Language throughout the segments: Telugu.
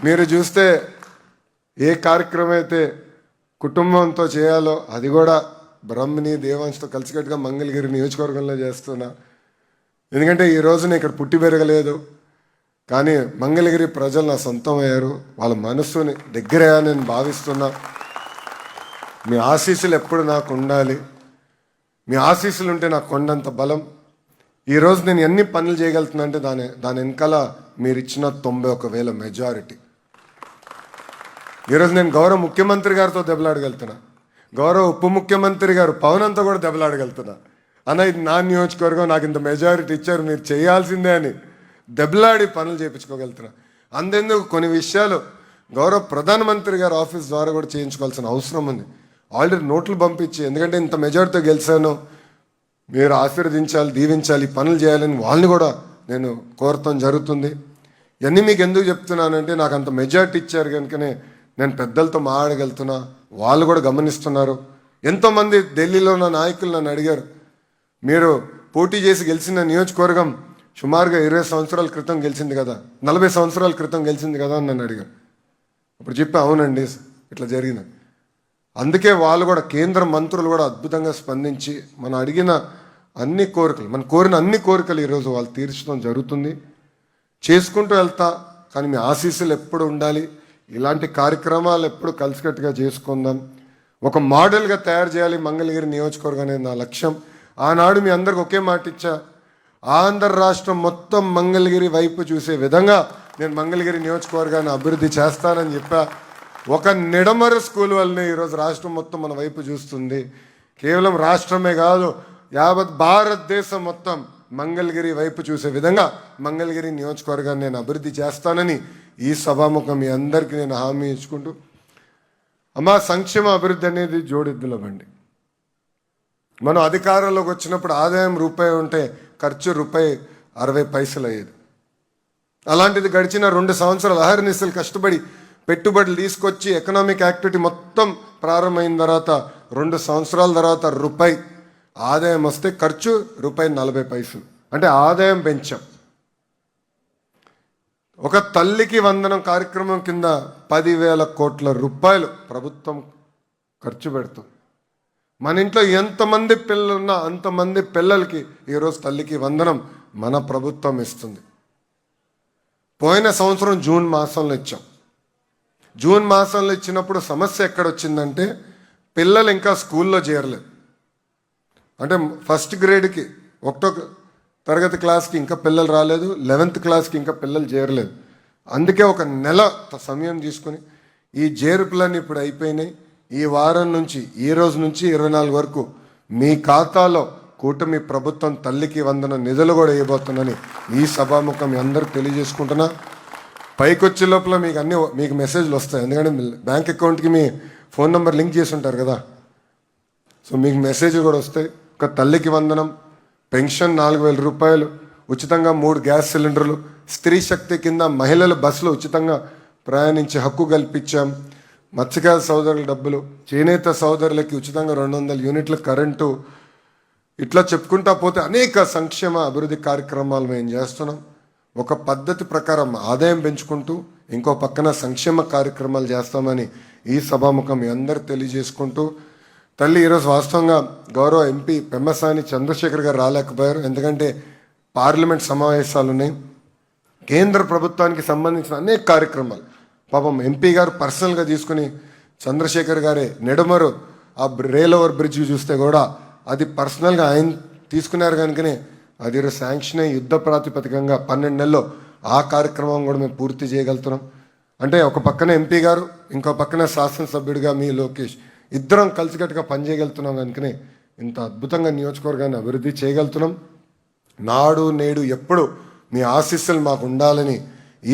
మీరు చూస్తే ఏ కార్యక్రమం అయితే కుటుంబంతో చేయాలో అది కూడా బ్రహ్మని దేవాంశతో కలిసికట్టుగా మంగళగిరి నియోజకవర్గంలో చేస్తున్నా. ఎందుకంటే ఈ రోజున ఇక్కడ పుట్టి పెరగలేదు, కానీ మంగళగిరి ప్రజలు నా సొంతం అయ్యారు, వాళ్ళ మనస్సుని దగ్గరయ్యా నేను భావిస్తున్నా. మీ ఆశీస్సులు ఎప్పుడు నాకు ఉండాలి, మీ ఆశీస్సులు ఉంటే నాకు కొండంత బలం. ఈరోజు నేను ఎన్ని పనులు చేయగలుగుతున్నా అంటే దాని వెనకాల మీరు ఇచ్చిన 91,000 మెజారిటీ. ఈరోజు నేను గౌరవ ముఖ్యమంత్రి గారితో దెబ్బలాడగలుగుతున్నా, గౌరవ ఉప ముఖ్యమంత్రి గారు పవనంతో కూడా దెబ్బలాడగలుగుతున్నా. అన్న ఇది నా నియోజకవర్గం, నాకు ఇంత మెజారిటీ ఇచ్చారు, మీరు చేయాల్సిందే అని దెబ్బలాడి పనులు చేయించుకోగలుగుతున్నా. అంతెందుకు కొన్ని విషయాలు గౌరవ ప్రధానమంత్రి గారి ఆఫీస్ ద్వారా కూడా చేయించుకోవాల్సిన అవసరం ఉంది. ఆల్రెడీ నోట్లు పంపించి, ఎందుకంటే ఇంత మెజారిటీతో గెలిచాను, మీరు ఆశీర్వదించాలి, దీవించాలి, పనులు చేయాలని వాళ్ళని కూడా నేను కోరటం జరుగుతుంది. ఇవన్నీ మీకు ఎందుకు చెప్తున్నానంటే నాకు అంత మెజారిటీ ఇచ్చారు కనుకనే నేను పెద్దలతో మాట్లాడగలుగుతున్నా, వాళ్ళు కూడా గమనిస్తున్నారు. ఎంతోమంది ఢిల్లీలో ఉన్న నాయకులు నన్ను అడిగారు, మీరు పోటీ చేసి గెలిచిన నియోజకవర్గం సుమారుగా 20 సంవత్సరాల క్రితం గెలిచింది కదా, 40 సంవత్సరాల క్రితం గెలిచింది కదా అని నన్ను అడిగారు. అప్పుడు చెప్పి అవునండి ఇట్లా జరిగింది. అందుకే వాళ్ళు కూడా కేంద్ర మంత్రులు కూడా అద్భుతంగా స్పందించి మనం అడిగిన అన్ని కోరికలు, మనం కోరిన అన్ని కోరికలు ఈరోజు వాళ్ళు తీర్చడం జరుగుతుంది. చేసుకుంటూ వెళ్తా, కానీ మీ ఆశీస్సులు ఎప్పుడు ఉండాలి. ఇలాంటి కార్యక్రమాలు ఎప్పుడు కలిసికట్టుగా చేసుకుందాం, ఒక మోడల్గా తయారు చేయాలి మంగళగిరి నియోజకవర్గం అనేది నా లక్ష్యం. ఆనాడు మీ అందరికి ఒకే మాట ఇచ్చా, ఆంధ్ర రాష్ట్రం మొత్తం మంగళగిరి వైపు చూసే విధంగా నేను మంగళగిరి నియోజకవర్గాన్ని అభివృద్ధి చేస్తానని చెప్పా. ఒక నిడమర స్కూల్ వల్లనే ఈరోజు రాష్ట్రం మొత్తం మన వైపు చూస్తుంది. కేవలం రాష్ట్రమే కాదు, యావత్ భారతదేశం మొత్తం మంగళగిరి వైపు చూసే విధంగా మంగళగిరి నియోజకవర్గాన్ని నేను అభివృద్ధి చేస్తానని ఈ సభాముఖం మీ అందరికీ నేను హామీ ఇచ్చుకుంటూ, అమ్మా సంక్షేమ అభివృద్ధి అనేది జోడెద్దుల బండి. మనం అధికారంలోకి వచ్చినప్పుడు ఆదాయం రూపాయి ఉంటే ఖర్చు ₹60 అయ్యేది. అలాంటిది గడిచిన 2 సంవత్సరాలు అహర్నిశలు కష్టపడి పెట్టుబడులు తీసుకొచ్చి ఎకనామిక్ యాక్టివిటీ మొత్తం ప్రారంభమైన తర్వాత 2 సంవత్సరాల తర్వాత రూపాయి ఆదాయం వస్తే ఖర్చు ₹40. అంటే ఆదాయం పెంచాం. ఒక తల్లికి వందనం కార్యక్రమం కింద 10,000 కోట్ల రూపాయలు ప్రభుత్వం ఖర్చు పెడుతుంది. మన ఇంట్లో ఎంతమంది పిల్లలున్నా అంతమంది పిల్లలకి ఈరోజు తల్లికి వందనం మన ప్రభుత్వం ఇస్తుంది. పోయిన సంవత్సరం జూన్ మాసంలో ఇచ్చాం. జూన్ మాసంలో ఇచ్చినప్పుడు సమస్య ఎక్కడొచ్చిందంటే పిల్లలు ఇంకా స్కూల్లో చేరలేదు. అంటే ఫస్ట్ గ్రేడ్కి 1వ తరగతి క్లాస్కి ఇంకా పిల్లలు రాలేదు, 11th క్లాస్కి ఇంకా పిల్లలు చేరలేదు. అందుకే ఒక నెల సమయం తీసుకుని ఈ చేర్పులన్నీ ఇప్పుడు అయిపోయినాయి. ఈ వారం నుంచి, ఈ రోజు నుంచి 24 వరకు మీ ఖాతాలో కూటమి ప్రభుత్వం తల్లికి వందన నిధులు కూడా వేయబోతుందని ఈ సభాముఖం మీ అందరూ తెలియజేసుకుంటున్నా. పైకి వచ్చే లోపల మీకు మెసేజ్లు వస్తాయి, ఎందుకంటే బ్యాంక్ అకౌంట్కి మీ ఫోన్ నెంబర్ లింక్ చేసి ఉంటారు కదా, సో మీకు మెసేజ్ కూడా వస్తాయి. ఒక తల్లికి వందనం, పెన్షన్ 4,000 రూపాయలు, ఉచితంగా 3 గ్యాస్ సిలిండర్లు, స్త్రీ శక్తి కింద మహిళల బస్సులు ఉచితంగా ప్రయాణించే హక్కు కల్పించాం. మత్స్యకార సోదరుల డబ్బులు, చేనేత సోదరులకి ఉచితంగా 200 యూనిట్ల కరెంటు, ఇట్లా చెప్పుకుంటా పోతే అనేక సంక్షేమ అభివృద్ధి కార్యక్రమాలు మేము చేస్తున్నాం. ఒక పద్ధతి ప్రకారం ఆదాయం పెంచుకుంటూ ఇంకో పక్కన సంక్షేమ కార్యక్రమాలు చేస్తామని ఈ సభాముఖం మీ అందరూ తెలియజేసుకుంటూ, తల్లి ఈరోజు వాస్తవంగా గౌరవ ఎంపీ పెమ్మసాని చంద్రశేఖర్ గారు రాలేకపోయారు, ఎందుకంటే పార్లమెంట్ సమావేశాలు ఉన్నాయి. కేంద్ర ప్రభుత్వానికి సంబంధించిన అనేక కార్యక్రమాలు పాపం ఎంపీ గారు పర్సనల్గా తీసుకుని, చంద్రశేఖర్ గారే నెడమరు ఆ రైల్ ఓవర్ బ్రిడ్జ్ చూస్తే కూడా అది పర్సనల్గా ఆయన తీసుకున్నారు కనుకనే అది శాంక్షన్ అయ్యి యుద్ధ ప్రాతిపదికంగా 12 నెలల్లో ఆ కార్యక్రమం కూడా మేము పూర్తి చేయగలుగుతున్నాం. అంటే ఒక పక్కన ఎంపీ గారు, ఇంకో పక్కన శాసనసభ్యుడిగా మీ లోకేష్, ఇద్దరం కలిసికట్టుగా పనిచేయగలుగుతున్నాం కనుకనే ఇంత అద్భుతంగా నియోజకవర్గాన్ని అభివృద్ధి చేయగలుగుతున్నాం. నాడు నేడు ఎప్పుడు మీ ఆశీస్సులు మాకు ఉండాలని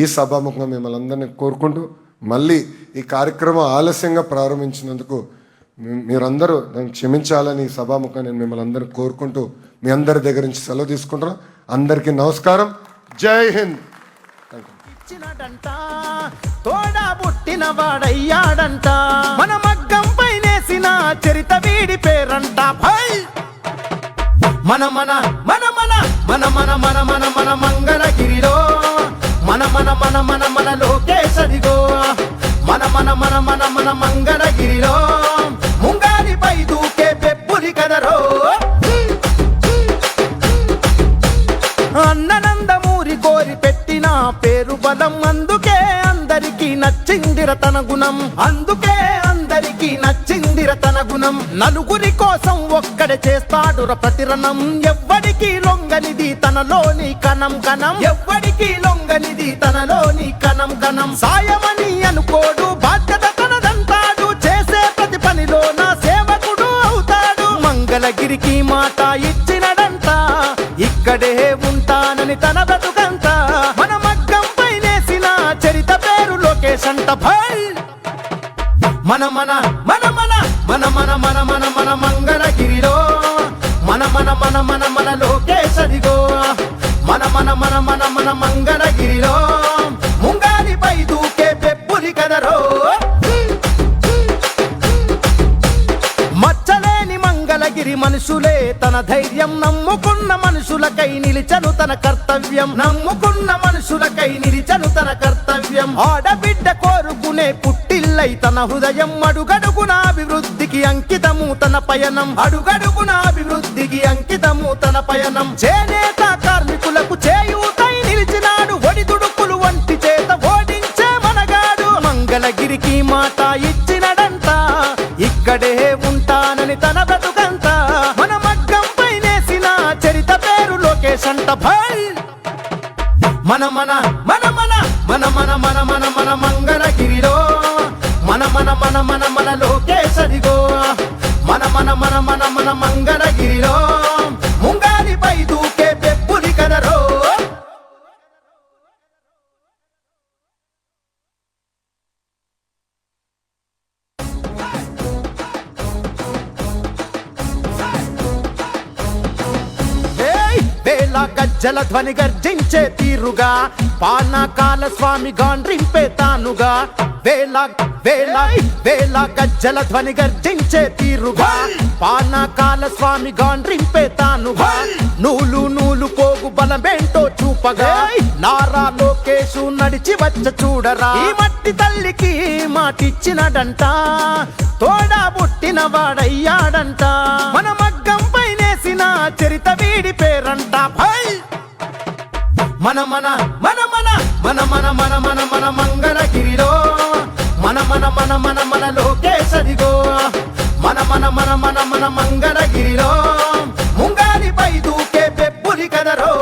ఈ సభాముఖంగా మిమ్మల్ని అందరినీ కోరుకుంటూ, మళ్ళీ ఈ కార్యక్రమం ఆలస్యంగా ప్రారంభించినందుకు మీరందరూ దాన్ని క్షమించాలని ఈ సభాముఖంగా నేను మిమ్మల్ని అందరినీ కోరుకుంటూ మీ అందరి దగ్గర నుంచి సెలవు తీసుకుంటున్నాను. అందరికీ నమస్కారం, జై హింద్. తోడా పుట్టిన వాడయ్యాడంట, మన మగ్గం పైనేసిన చరిత వీడి పేరంట. మన మన మన మన మన మన మన మన మన మంగళగిరిలో మన మన మన మన మన లోకేశ్ అదిగో. మన మంగళగిరిలో ముంగాలిపై దూకే పెప్పులి కదరో అన్ననందమూరి కోరి పెట్టిన పేరు బలం అందుకే అందరికీ నచ్చిందిర తన గుణం అందుకే అందరికీ నచ్చిందిర తన గుణం నలుగురి కోసం ఒక్కడే చేస్తాడుర ప్రతిరణం ఎవ్వడికి లొంగనిది తనలోని కణం కణం ఎవ్వడికి లొంగనిది తనలోని కణం కణం సాయమని అనుకోడు బాధ్యత తనదంటాడు చేసే ప్రతి పనిలో నా సేవకుడు అవుతాడు మంగళగిరికి మాట ఇచ్చినడంట ఇక్కడే ఉంటానని తన బ్రతుకంతా మన మగ్గం పైనేసిన చరిత పేరు లోకేష్ అంట భయ్ మన మన మన మన మన మన మన మన మన మంగళగిరిలో మన మన మన మన మన లోకేష్ అదిగో మన మన మన మన మన మంగళగిరిలో ముంగాలిపై దూకే పెప్పులి కదరో మచ్చలేని మంగళగిరి మనుషులే తన ధైర్యం నమ్ముకున్న మనుషులకై నిలిచను తన కర్తవ్యం నమ్ముకున్న మనుషులకై నిలిచను తన కర్తవ్యం ఆడబిడ్డ కోరుకునే పుట్టిల్లై తన హృదయం అడుగడుగున అభివృద్ధికి అంకితము తన పయనం అడుగడుగున అభివృద్ధికి అంకితము తన పయనం చేనేత కార్మికులకు చేయూతై నిలిచినాడు ఒడిదుడుకులు వంటి చేత ఓడించే మనగాడు మంగళగిరికి మాట ఇచ్చినడంట ఇక్కడే ఉంటానని తన బ్రతుకంతా మన మగ్గం పైనేసిన చరిత పేరు లోకేష్ అంట భయ్ మన మన మన మన మన మన మన మన మన మంగళగిరిలో మన మన మన మన మన లోకేష్ అదిగో మన మన మన మన మన మంగళగిరిలో ముంగాలిపై దూకే పెప్పులి కదరో వేళ గజ్జల ధ్వని గర్జించే తీరుగా పానకాల స్వామి గాండ్రింపే తానుగా వేళ వేళ వేళ గజ్జల ధ్వని గర్జించే తీరుగా పానకాల స్వామి గాండ్రింపే తానుగా నూలు నూలు పోగు బలమేంటో చూపగా నారా లోకేషు నడిచి వచ్చ చూడరా ఈ మట్టి తల్లికి మాటిచ్చినడంట తోడా పుట్టిన వాడయ్యాడంట మన మగ్గం పైనేసిన చరిత వీడి పేరంట భయ్ మన మన మన మన మన మన మన మన మన మంగళగిరిలో మన మన మన మన మన లోకేష్ అదిగో మన మన మన మన మన మంగళగిరిలో ముంగాలిపై దూకే పెప్పులి కదరో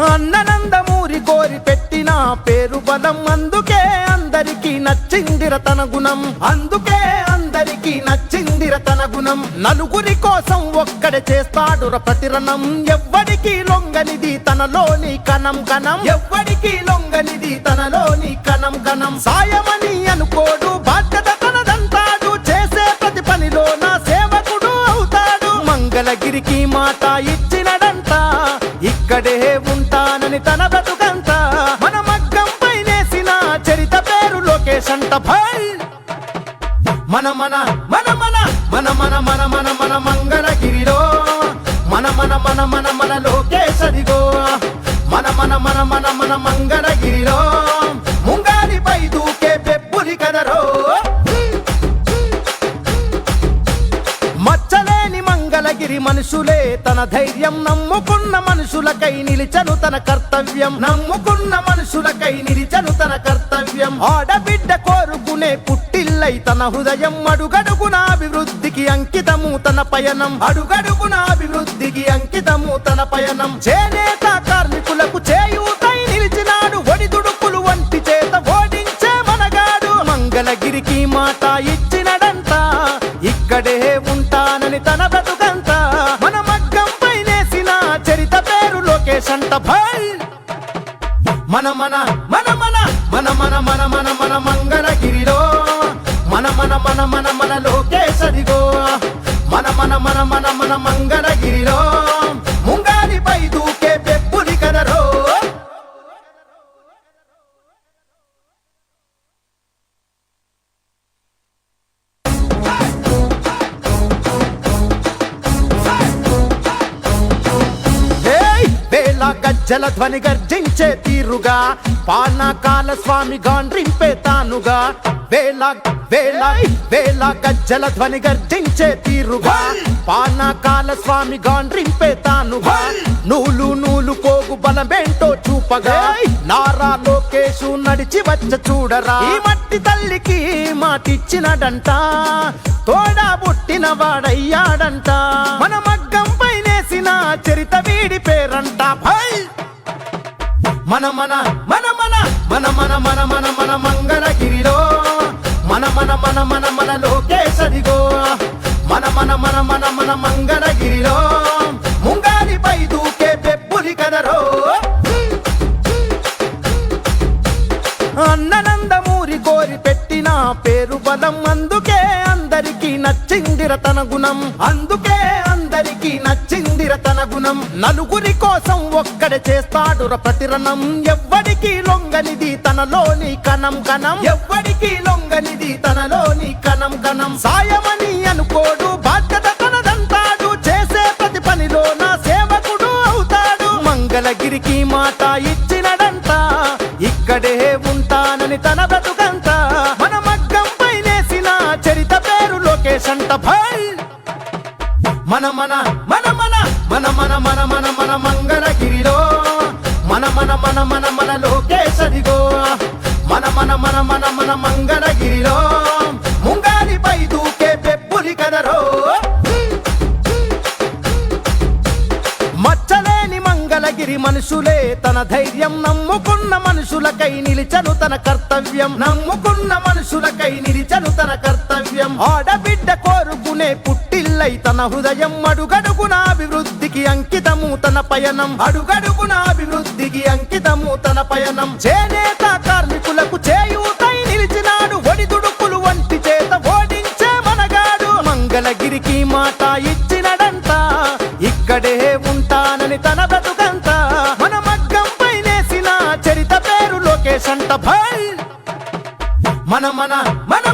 అన్ననందమూరి కోరి పెట్టిన పేరు బలం అందుకే అందరికీ నచ్చిందిర తన గుణం అందుకే అందరికీ నచ్చిందిర తన గుణం నలుగురి కోసం ఒక్కడే చేస్తాడుర ప్రతిరణం ఎవ్వడికి లొంగనిది తనలోని కణం కణం ఎవ్వడికి లొంగనిది తనలోని కణం కణం సాయమని అనుకోడు బాధ్యత తనదంటాడు చేసే ప్రతి పనిలో నా సేవకుడు అవుతాడు మంగళగిరికి మాట ఇచ్చినడంట ఇక్కడే ఉంటానని తన బ్రతుకంతా మన మగ్గం పైనేసిన చరిత పేరు లోకేష్ అంట భయ్ మన మన మన మన మన మన మన మన మన మంగళగిరిలో మన మన మన మన మన లోకేష్ అదిగో మన మన మన మన మన మంగళగిరిలో ముంగాలిపై దూకే పెప్పులి కదరో మచ్చలేని మంగళగిరి మనుషులే తన ధైర్యం నమ్ముకున్న మనుషులకై నిలిచను తన కర్తవ్యం నమ్ముకున్న మనుషులకై నిలిచను తన కర్తవ్యం ఆడబిడ్డ కోరుకునే పుట్టిల్లై తన హృదయం అడుగడుగున అభివృద్ధికి అంకితము తన పయనం అడుగడుగున అభివృద్ధికి అంకితము తన పయనం చేనేత కార్మికులకు చేయూతై నిలిచినాడు ఒడిదుడుకులు వంటి చేత ఓడించే మనగాడు మంగళగిరికి మాట ఇచ్చినడంట ఇక్కడే ఉంటానని తన బ్రతుకంతా మన మగ్గం పైనేసిన చరిత పేరు లోకేష్ అంట భయ్ మన మన మన మన మన మన మన మన మన మంగళగిరిలో మన మన మన మన మన లోకేష్ అదిగో మన మన మన మన మన మంగళగిరిలో ముంగాలిపై దూకే పెప్పులి కదరో వేళ గజ్జల ధ్వని గర్జించే తీరుగా పానకాల స్వామి గాండ్రింపే తానుగా వేల వేల వేల గజ్జల ధ్వని గర్జించే తీరుగా పానకాల స్వామి గాండ్రింపే తానుగా నూలు నూలు కోగు బలమేంటో చూపగా నారా లోకేషు నడిచి వచ్చ చూడరా ఈ మట్టి తల్లికి మాటిచ్చినడంట తోడా పుట్టిన వాడయ్యాడంట మన మగ్గం పైనేసిన చరిత వీడి పేరంట భై మన మన మన మన మన మన మన మన మన మంగళగిరిలో మన మన మన మన మన లోకేశదిగో మన మన మన మన మన మంగళగిరిలో ముంగాలిపై దూకే పెప్పులి కదరో అన్ననందమూరి కోరి పెట్టిన పేరు బలం అందుకే అందరికీ నచ్చిందిర తన గుణం అందుకే అందరికీ నచ్చిందిర తన గుణం నలుగురి కోసం ఒక్కడే చేస్తాడుర ప్రతిరణం ఎవ్వడికి లొంగనిది తనలోని కణం కణం ఎవ్వడికి లొంగనిది తనలోని కణం కణం సాయమని అనుకోడు బాధ్యత తనదంటాడు చేసే ప్రతి పనిలో నా సేవకుడు అవుతాడు మంగళగిరికి మాట ఇచ్చినడంట ఇక్కడే ఉంటానని తన బ్రతుకంత మన మగ్గం పైనేసిన చరిత పేరు లోకేష్ అంట భై మన మన మన మన మన మన మన మన మన మంగళగిరిలో మన మన మన మన మన లోకేష్ అదిగో మన మన మన మన మన మంగళగిరిలో ముంగాలిపై దూకే పెప్పులి కదరో మచ్చలేని మంగళగిరి మనుషులే తన ధైర్యం నమ్ముకున్న మనుషులకై నిలిచను తన కర్తవ్యం నమ్ముకున్న మనుషులకై నిలిచను తన కర్తవ్యం ఆడబిడ్డ కోరుకునే పుట్టిల్లై తన హృదయం అడుగడుగున అభివృద్ధికి అంకితము తన పయనం అడుగడుగున అభివృద్ధికి అంకితము తన పయనం చేనేత కార్మికులకు చేయూతై నిలిచినాడు ఒడిదుడుకులు వంటి చేత ఓడించే మనగాడు మంగళగిరికి మాట ఇచ్చినడంట ఇక్కడే ఉంటానని తన బ్రతుకంత మన మగ్గం పైనేసిన చరిత పేరు లోకేష్ అంట భై మన మన మన